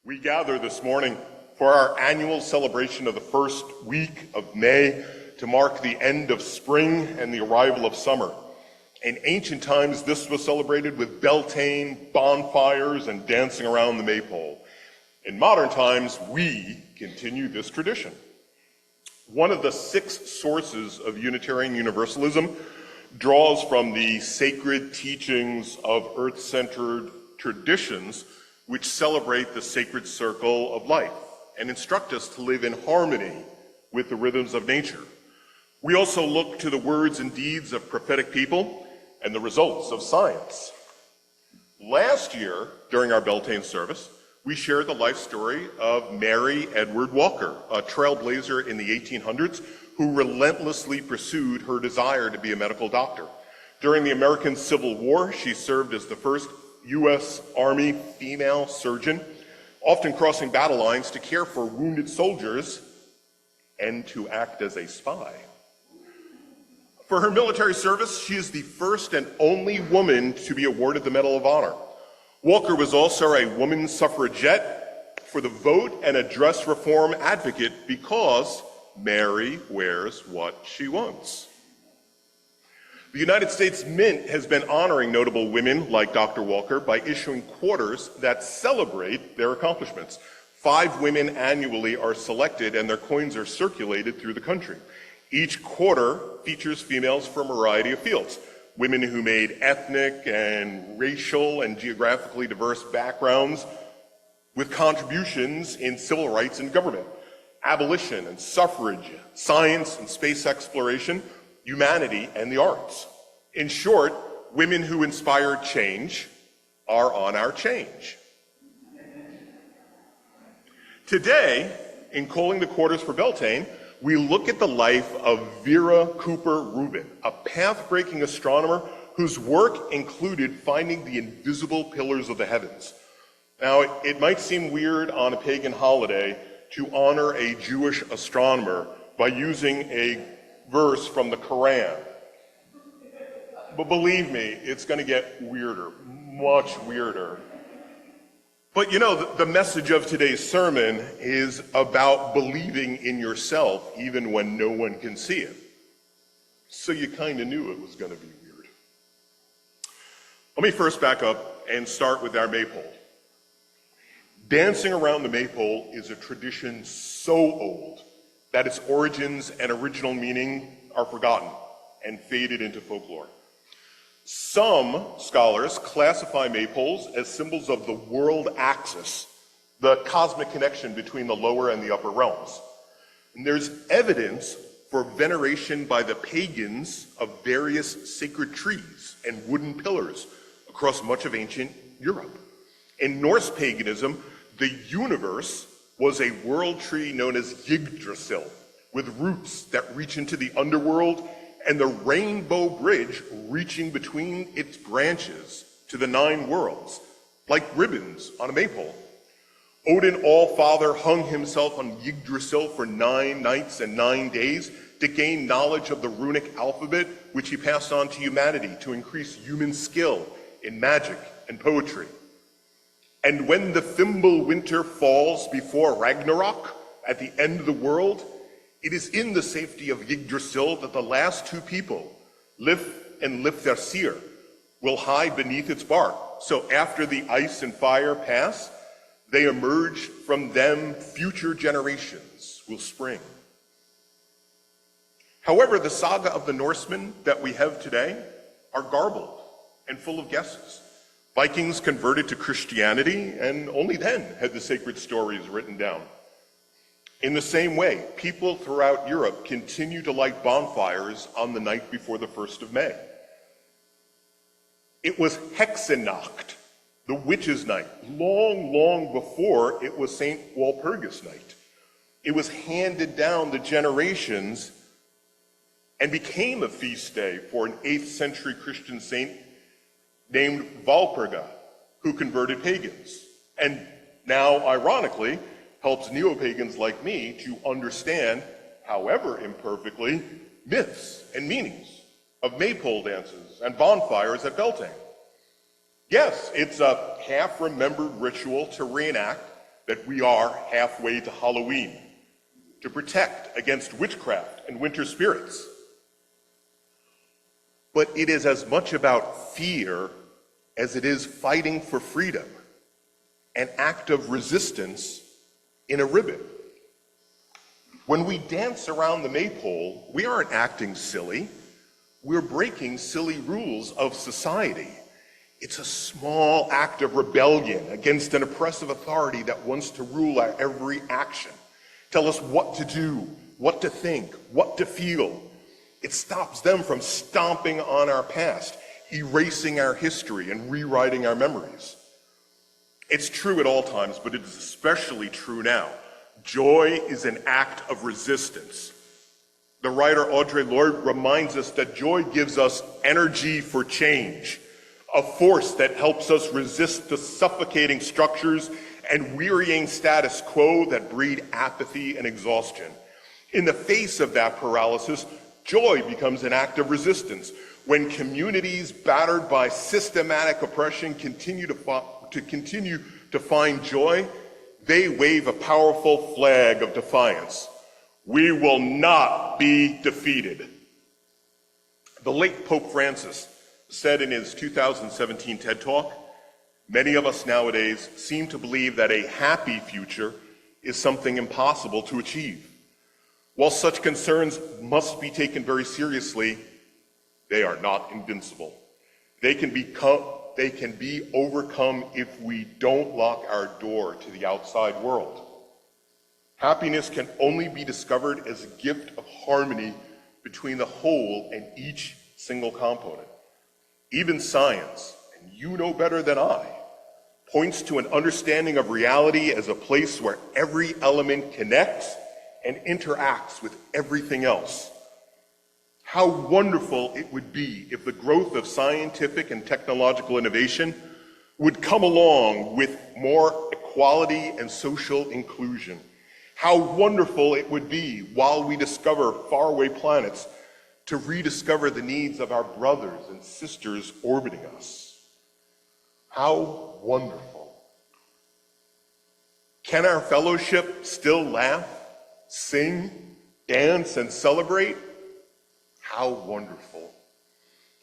We gather this morning for our annual celebration of the first week of May to mark the end of spring and the arrival of summer. In ancient times, this was celebrated with Beltane, bonfires, and dancing around the Maypole. In modern times, we continue this tradition. One of the 6 sources of Unitarian Universalism draws from the sacred teachings of earth-centered traditions which celebrate the sacred circle of life and instruct us to live in harmony with the rhythms of nature. We also look to the words and deeds of prophetic people and the results of science. Last year, during our Beltane service, we shared the life story of Mary Edward Walker, a trailblazer in the 1800s who relentlessly pursued her desire to be a medical doctor. During the American Civil War, she served as the first U.S. Army female surgeon, often crossing battle lines to care for wounded soldiers and to act as a spy. For her military service, she is the first and only woman to be awarded the Medal of Honor. Walker was also a woman suffragette for the vote and a dress reform advocate because Mary wears what she wants. The United States Mint has been honoring notable women like Dr. Walker by issuing quarters that celebrate their accomplishments. 5 women annually are selected and their coins are circulated through the country. Each quarter features females from a variety of fields. Women who made ethnic and racial and geographically diverse backgrounds with contributions in civil rights and government, abolition and suffrage, science and space exploration, humanity, and the arts. In short, women who inspired change are on our change. Today, in calling the quarters for Beltane, we look at the life of Vera Rubin, a path-breaking astronomer whose work included finding the invisible pillars of the heavens. Now, it might seem weird on a pagan holiday to honor a Jewish astronomer by using a verse from the Quran. But believe me, it's going to get weirder, much weirder. But you know, the message of today's sermon is about believing in yourself even when no one can see it. So you kind of knew it was going to be weird. Let me first back up and start with our Maypole. Dancing around the Maypole is a tradition so old that its origins and original meaning are forgotten and faded into folklore. Some scholars classify maypoles as symbols of the world axis, the cosmic connection between the lower and the upper realms. And there's evidence for veneration by the pagans of various sacred trees and wooden pillars across much of ancient Europe. In Norse paganism, the universe was a world tree known as Yggdrasil, with roots that reach into the underworld and the rainbow bridge reaching between its branches to the 9 worlds, like ribbons on a maypole. Odin All-Father hung himself on Yggdrasil for 9 nights and 9 days to gain knowledge of the runic alphabet, which he passed on to humanity to increase human skill in magic and poetry. And when the Thimble winter falls before Ragnarok, at the end of the world, it is in the safety of Yggdrasil that the last 2 people, Lif and Lifthasir, will hide beneath its bark. So after the ice and fire pass, they emerge from them, future generations will spring. However, the saga of the Norsemen that we have today are garbled and full of guesses. Vikings converted to Christianity, and only then had the sacred stories written down. In the same way, people throughout Europe continue to light bonfires on the night before the 1st of May. It was Hexenacht, the witches' night, long, long before it was St. Walpurgis Night. It was handed down the generations and became a feast day for an 8th century Christian saint named Walpurga, who converted pagans, and now, ironically, helps neo-pagans like me to understand, however imperfectly, myths and meanings of maypole dances and bonfires at Beltane. Yes, it's a half-remembered ritual to reenact that we are halfway to Halloween, to protect against witchcraft and winter spirits. But it is as much about fear as it is fighting for freedom, an act of resistance in a ribbon. When we dance around the Maypole, we aren't acting silly. We're breaking silly rules of society. It's a small act of rebellion against an oppressive authority that wants to rule our every action, tell us what to do, what to think, what to feel. It stops them from stomping on our past, erasing our history, and rewriting our memories. It's true at all times, but it is especially true now. Joy is an act of resistance. The writer Audre Lorde reminds us that joy gives us energy for change, a force that helps us resist the suffocating structures and wearying status quo that breed apathy and exhaustion. In the face of that paralysis, joy becomes an act of resistance. When communities battered by systematic oppression continue to find joy, they wave a powerful flag of defiance. We will not be defeated. The late Pope Francis said in his 2017 TED Talk, many of us nowadays seem to believe that a happy future is something impossible to achieve. While such concerns must be taken very seriously, they are not invincible. They can be overcome if we don't lock our door to the outside world. Happiness can only be discovered as a gift of harmony between the whole and each single component. Even science, and you know better than I, points to an understanding of reality as a place where every element connects and interacts with everything else. How wonderful it would be if the growth of scientific and technological innovation would come along with more equality and social inclusion. How wonderful it would be while we discover faraway planets to rediscover the needs of our brothers and sisters orbiting us. How wonderful. Can our fellowship still laugh, sing, dance, and celebrate? How wonderful.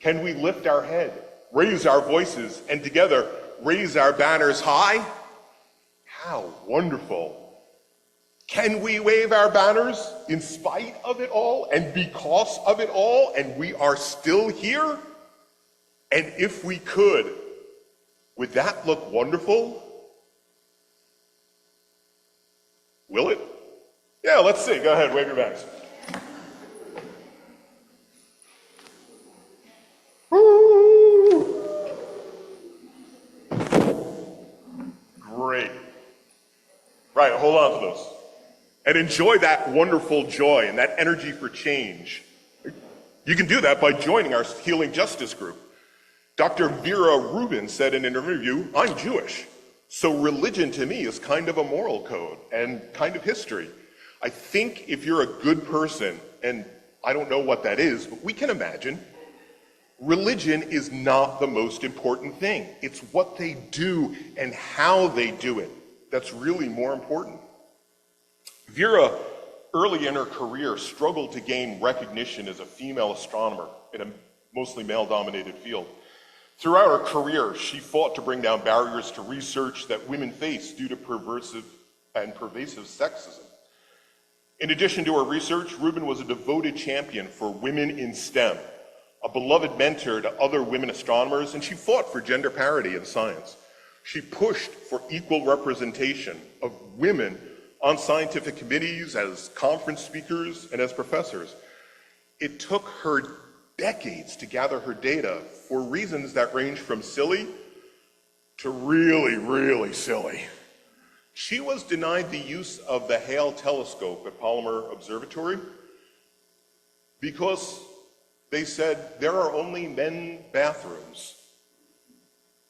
Can we lift our head, raise our voices, and together raise our banners high? How wonderful. Can we wave our banners in spite of it all and because of it all, and we are still here? And if we could, would that look wonderful? Will it? Yeah, let's see. Go ahead, wave your banners. Woo! Great. Right, hold on to those. And enjoy that wonderful joy and that energy for change. You can do that by joining our Healing Justice group. Dr. Vera Rubin said in an interview, I'm Jewish, so religion to me is kind of a moral code and kind of history. I think if you're a good person, and I don't know what that is, but we can imagine, religion is not the most important thing. It's what they do and how they do it that's really more important. Vera, early in her career, struggled to gain recognition as a female astronomer in a mostly male-dominated field. Throughout her career, she fought to bring down barriers to research that women face due to pervasive sexism. In addition to her research, Rubin was a devoted champion for women in STEM, a beloved mentor to other women astronomers, and she fought for gender parity in science. She pushed for equal representation of women on scientific committees, as conference speakers, and as professors. It took her decades to gather her data for reasons that range from silly to really, really silly. She was denied the use of the Hale telescope at Palomar Observatory because they said there are only men bathrooms.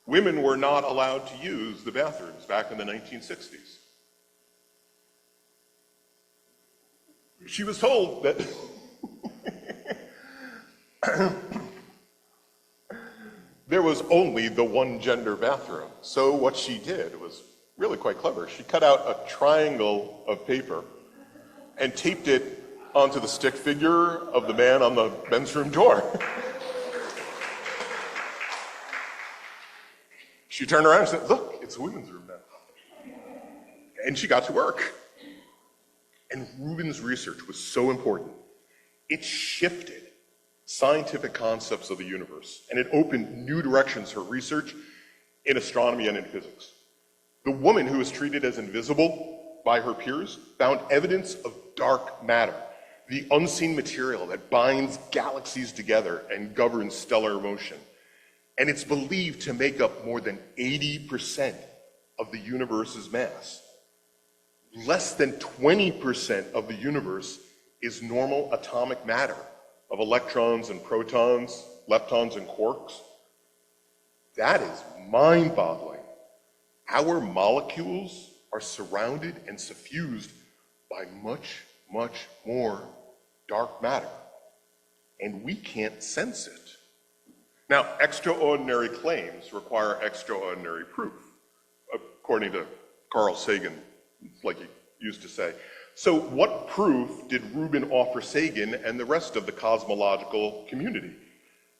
Women were not allowed to use the bathrooms back in the 1960s. She was told that there was only the one gender bathroom. So what she did was really quite clever. She cut out a triangle of paper and taped it onto the stick figure of the man on the men's room door. She turned around and said, look, it's a women's room now. And she got to work. And Rubin's research was so important. It shifted scientific concepts of the universe, and it opened new directions for research in astronomy and in physics. The woman who was treated as invisible by her peers found evidence of dark matter, the unseen material that binds galaxies together and governs stellar motion. And it's believed to make up more than 80% of the universe's mass. Less than 20% of the universe is normal atomic matter of electrons and protons, leptons and quarks. That is mind-boggling. Our molecules are surrounded and suffused by much, much more dark matter, and we can't sense it. Now, extraordinary claims require extraordinary proof, according to Carl Sagan, like he used to say. So what proof did Rubin offer Sagan and the rest of the cosmological community?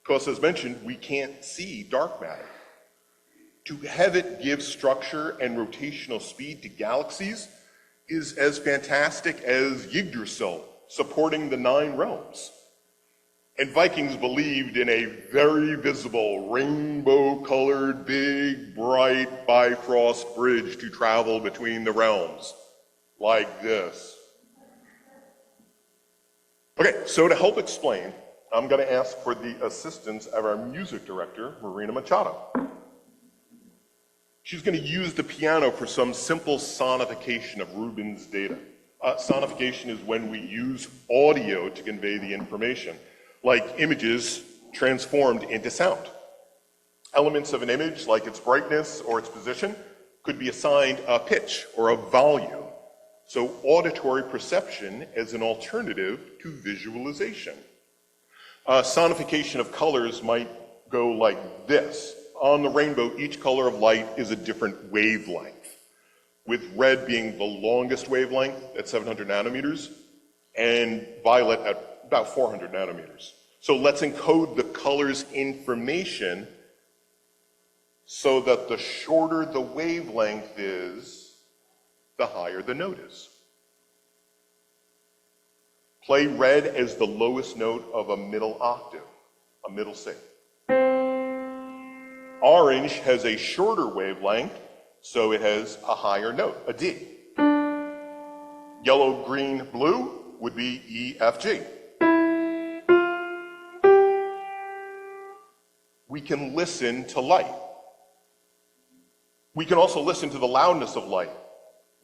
Because, as mentioned, we can't see dark matter. To have it give structure and rotational speed to galaxies is as fantastic as Yggdrasil supporting the 9 realms. And Vikings believed in a very visible, rainbow-colored, big, bright Bifrost bridge to travel between the realms, like this. Okay, so to help explain, I'm going to ask for the assistance of our music director, Marina Machado. She's going to use the piano for some simple sonification of Rubin's data. Sonification is when we use audio to convey the information, like images transformed into sound. Elements of an image, like its brightness or its position, could be assigned a pitch or a volume. So auditory perception as an alternative to visualization. Sonification of colors might go like this. On the rainbow, each color of light is a different wavelength, with red being the longest wavelength at 700 nanometers, and violet at about 400 nanometers. So let's encode the color's information so that the shorter the wavelength is, the higher the note is. Play red as the lowest note of a middle octave, a middle C. Orange has a shorter wavelength, so it has a higher note, a D. Yellow, green, blue would be E, F, G. We can listen to light. We can also listen to the loudness of light.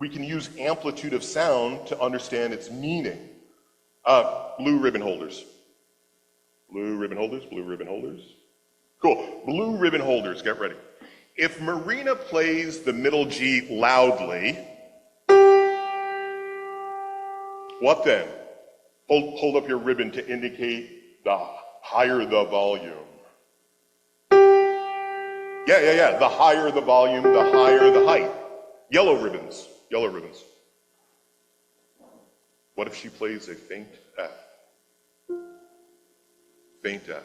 We can use amplitude of sound to understand its meaning. Blue ribbon holders. Blue ribbon holders, blue ribbon holders. Cool, blue ribbon holders, get ready. If Marina plays the middle G loudly, what then? Hold up your ribbon to indicate the higher the volume. Yeah. The higher the volume, the higher the height. Yellow ribbons, yellow ribbons. What if she plays a faint F? Faint F.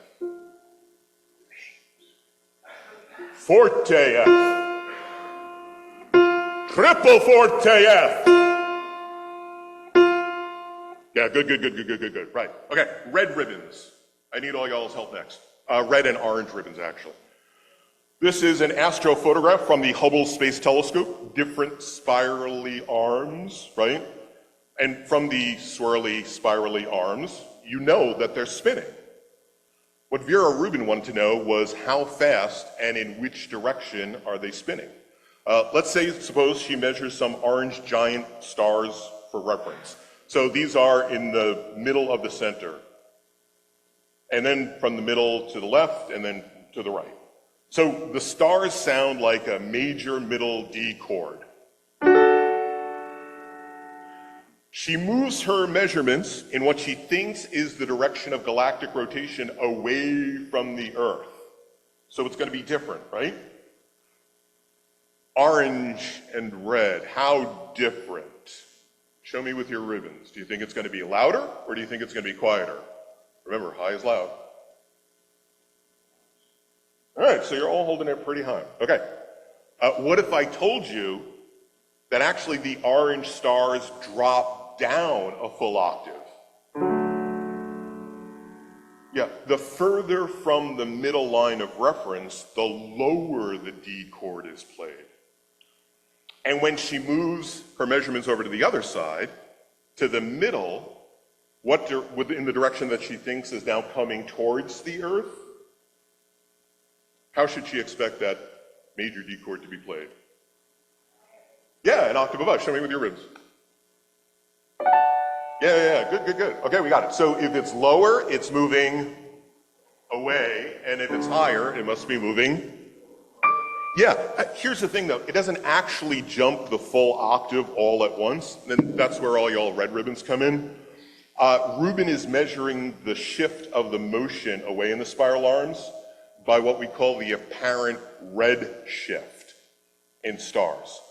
Forte F. Triple forte F. Yeah, good. Right. Okay, red ribbons. I need all y'all's help next. Red and orange ribbons, actually. This is an astrophotograph from the Hubble Space Telescope. Different spirally arms, right? And from the swirly, spirally arms, you know that they're spinning. What Vera Rubin wanted to know was how fast and in which direction are they spinning. Let's say, suppose she measures some orange giant stars for reference. So these are in the middle of the center. And then from the middle to the left, and then to the right. So the stars sound like a major middle D chord. She moves her measurements in what she thinks is the direction of galactic rotation away from the Earth. So it's going to be different, right? Orange and red, how different? Show me with your ribbons. Do you think it's going to be louder or do you think it's going to be quieter? Remember, high is loud. All right, so you're all holding it pretty high. Okay. What if I told you that actually the orange stars drop down a full octave? Yeah, the further from the middle line of reference, the lower the D chord is played. And when she moves her measurements over to the other side, to the middle, in the direction that she thinks is now coming towards the earth, how should she expect that major D chord to be played? Yeah, an octave above. Show me with your ribs. Yeah. Good. Okay, we got it. So if it's lower, it's moving away, and if it's higher, it must be moving. Yeah, here's the thing though, it doesn't actually jump the full octave all at once, and that's where all y'all red ribbons come in. Rubin is measuring the shift of the motion away in the spiral arms by what we call the apparent red shift in stars.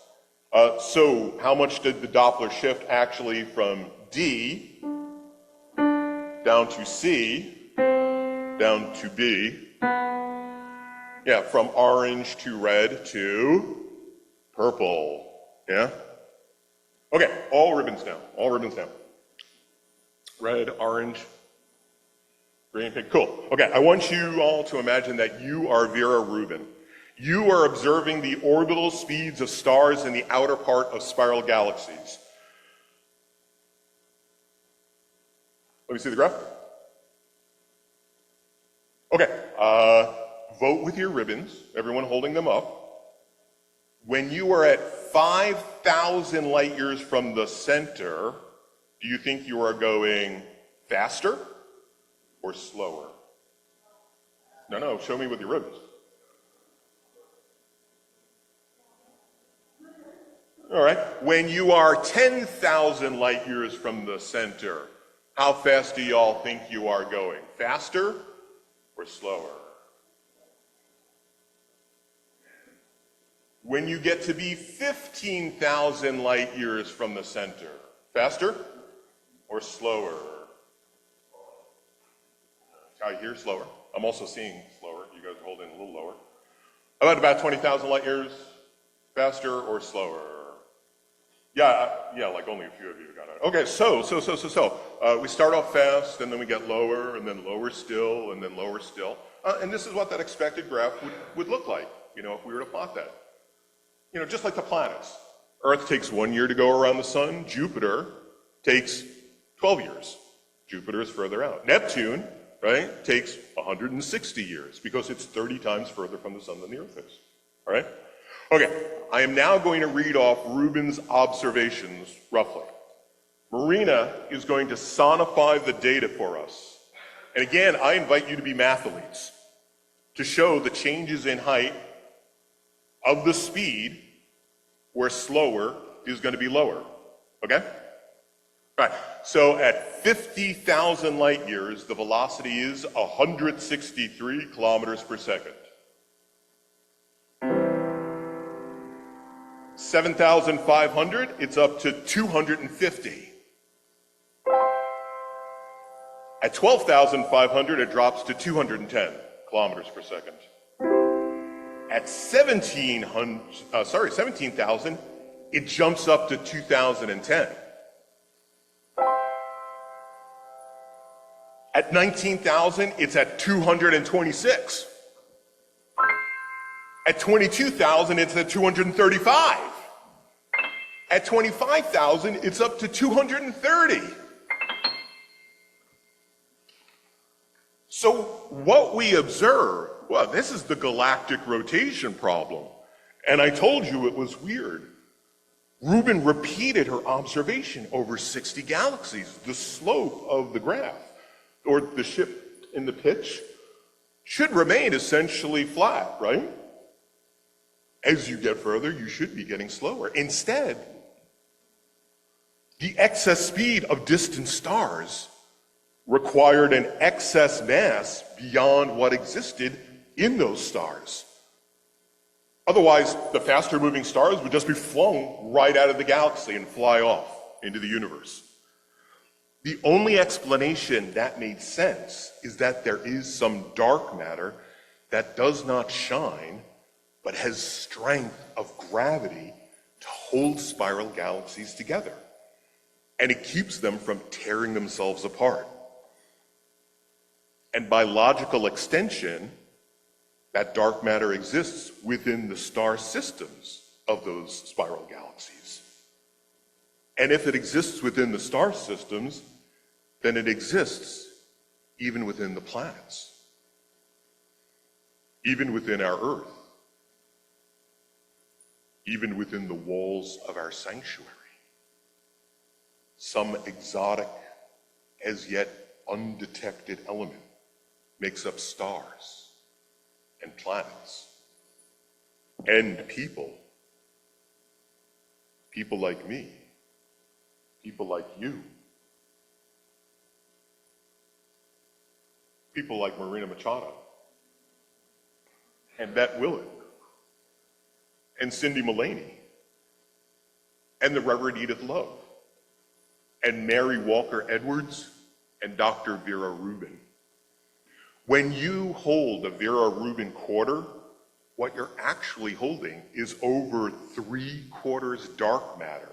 So how much did the Doppler shift actually from D down to C, down to B? Yeah, from orange to red to purple. Yeah? Okay, all ribbons down. All ribbons down. Red, orange, green, pink. Cool. Okay, I want you all to imagine that you are Vera Rubin. You are observing the orbital speeds of stars in the outer part of spiral galaxies. Let me see the graph. Okay, vote with your ribbons, everyone holding them up. When you are at 5,000 light years from the center, do you think you are going faster or slower? No, show me with your ribbons. All right, when you are 10,000 light years from the center, how fast do y'all think you are going? Faster or slower? When you get to be 15,000 light years from the center, faster or slower? I hear slower. I'm also seeing slower. You guys are holding a little lower. About 20,000 light years, faster or slower? Yeah, like only a few of you got it. Okay, so we start off fast, and then we get lower, and then lower still, and then lower still. And this is what that expected graph would look like, if we were to plot that. Just like the planets. Earth takes 1 year to go around the sun. Jupiter takes 12 years. Jupiter is further out. Neptune, right, takes 160 years because it's 30 times further from the sun than the Earth is. All right? Okay, I am now going to read off Rubin's observations, roughly. Marina is going to sonify the data for us. And again, I invite you to be mathletes to show the changes in height of the speed where slower is going to be lower. Okay? All right, so at 50,000 light years, the velocity is 163 kilometers per second. 7,500, it's up to 250. At 12,500, it drops to 210 kilometers per second. At 17,000, it jumps up to 2,010. At 19,000, it's at 226. At 22,000, it's at 235. At 25,000, it's up to 230. So what we observe, well, this is the galactic rotation problem. And I told you it was weird. Rubin repeated her observation over 60 galaxies. The slope of the graph, or the shift in the pitch, should remain essentially flat, right? As you get further, you should be getting slower. Instead, the excess speed of distant stars required an excess mass beyond what existed in those stars. Otherwise, the faster moving stars would just be flung right out of the galaxy and fly off into the universe. The only explanation that made sense is that there is some dark matter that does not shine, but has strength of gravity to hold spiral galaxies together. And it keeps them from tearing themselves apart. And by logical extension, that dark matter exists within the star systems of those spiral galaxies. And if it exists within the star systems, then it exists even within the planets, even within our Earth, even within the walls of our sanctuary. Some exotic, as yet undetected element makes up stars and planets and people. People like me, people like you, people like Marina Machado and Bette Willett and Cindy Mulaney and the Reverend Edith Love and Mary Walker Edwards and Dr. Vera Rubin. When you hold a Vera Rubin quarter, what you're actually holding is over 3/4 dark matter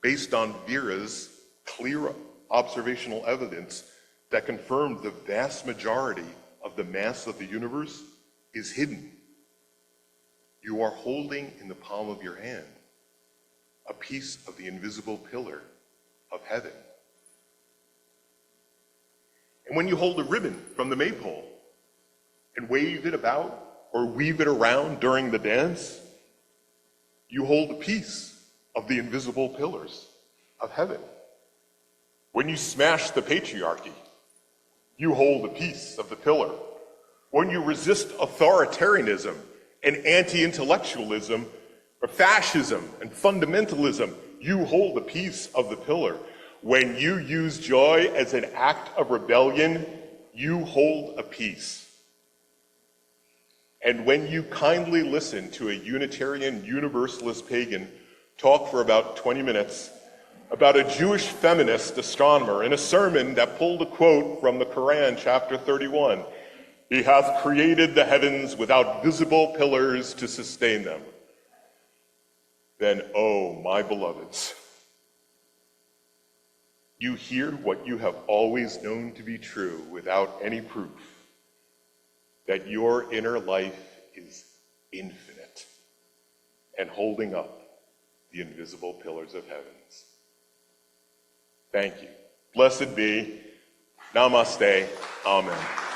based on Vera's clear observational evidence that confirmed the vast majority of the mass of the universe is hidden. You are holding in the palm of your hand a piece of the invisible pillar of heaven. And when you hold a ribbon from the Maypole and wave it about or weave it around during the dance, you hold a piece of the invisible pillars of heaven. When you smash the patriarchy, you hold a piece of the pillar. When you resist authoritarianism and anti-intellectualism, or fascism and fundamentalism, you hold a piece of the pillar. When you use joy as an act of rebellion, you hold a piece. And when you kindly listen to a Unitarian Universalist pagan talk for about 20 minutes about a Jewish feminist astronomer in a sermon that pulled a quote from the Quran, chapter 31, "He hath created the heavens without visible pillars to sustain them," then, oh, my beloveds, you hear what you have always known to be true without any proof, that your inner life is infinite and holding up the invisible pillars of heavens. Thank you. Blessed be. Namaste. Amen.